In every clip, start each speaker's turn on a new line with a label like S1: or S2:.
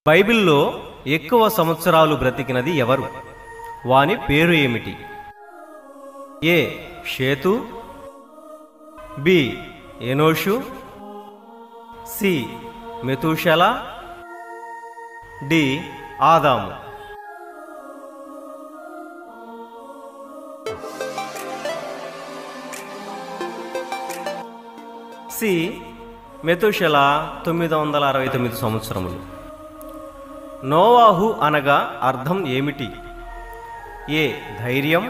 S1: బైబిల్లో ఎక్కువ సంవత్సరాలు బ్రతికినది ఎవరు? వాని పేరు ఏమిటి? ఏ షేతు, బి ఎనోషు, సి మెతూషెల, డి ఆదాము. సి మెతూషెల 969 సంవత్సరములు. నోవాహు అనగా అర్థం ఏమిటి? ఏ ధైర్యం,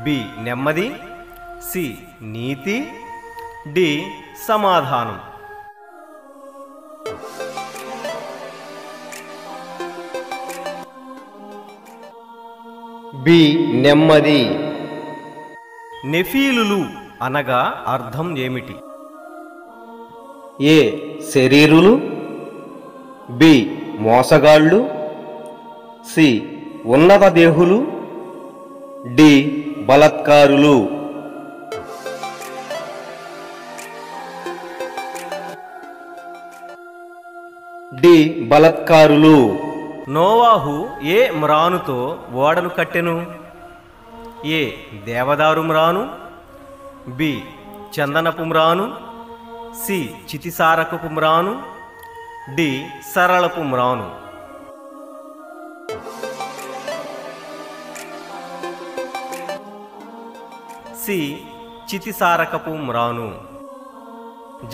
S1: బి నెమ్మది, సి నీతి, డి సమాధానం.
S2: బి నెమ్మది.
S1: నెఫీలులు అనగా అర్థం ఏమిటి?
S2: ఏ శరీరులు, బి మోసగాళ్ళు, సి ఉన్నత దేహులు, డి బలత్కారులు. డి బలత్కారులు.
S1: నోవాహు ఏ మ్రానుతో ఓడను కట్టెను? ఏ దేవదారు మ్రాను, బి చందనపు మ్రాను, సి చితిసారకపు మ్రాను, డి సరళపు మ్రాను. సి చితిసారకపు మ్రాను.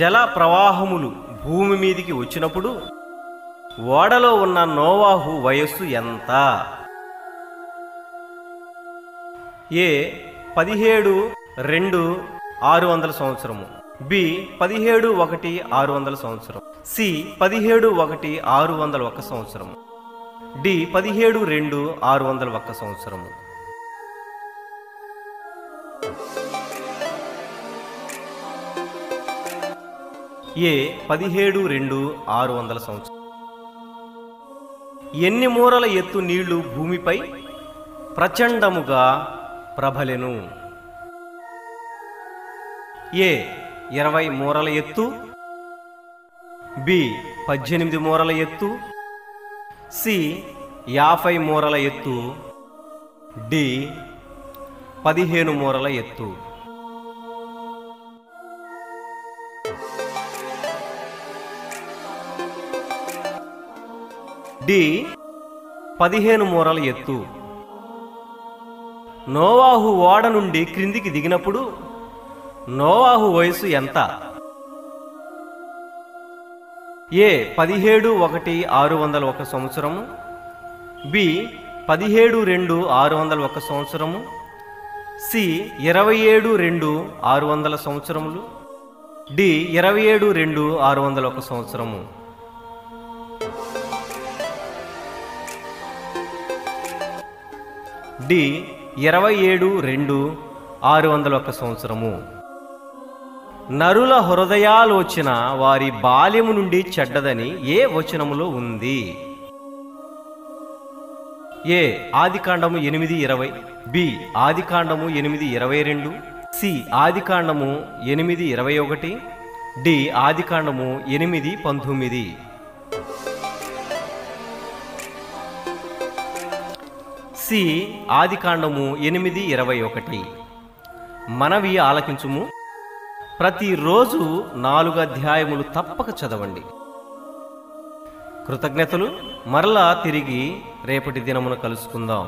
S1: జల ప్రవాహములు భూమి మీదికి వచ్చినప్పుడు ఓడలో ఉన్న నోవాహు వయస్సు ఎంత? ఏ 17:2 సంవత్సరము, బి 17:1 సంవత్సరం, సి 17:1 సంవత్సరము, డి 17:2 సంవత్సరము. ఏ 17:2 సంవత్సరం. ఎన్ని మూరల ఎత్తు నీళ్లు భూమిపై ప్రచండముగా ప్రబలెను? ఏ 20 మూరల ఎత్తు, బి 18 మూరల ఎత్తు, సి 50 మూరల ఎత్తు, డి 15 మూరల ఎత్తు. డి 15 మూరల ఎత్తు. నోవాహు ఓడ నుండి క్రిందికి దిగినప్పుడు నోవాహు వయసు ఎంత? ఏ 17:1 సంవత్సరము, బి 17:2 సంవత్సరము, సి 27:2 సంవత్సరములు, డి 27:2 సంవత్సరము. డి 27:2 సంవత్సరము. నరుల హృదయాలోచన వారి బాల్యము నుండి చెడ్డదని ఏ వచనములో ఉంది? ఏ ఆదికాండము 8:20, బి ఆదికాండము 8:22, సి ఆదికాండము 8:21, డి ఆదికాండము 8:19. సి ఆదికాండము 8:21. మనవి ఆలకించుము. ప్రతిరోజు 4 అధ్యాయములు తప్పక చదవండి. కృతజ్ఞతలు. మరలా తిరిగి రేపటి దినమున కలుసుకుందాం.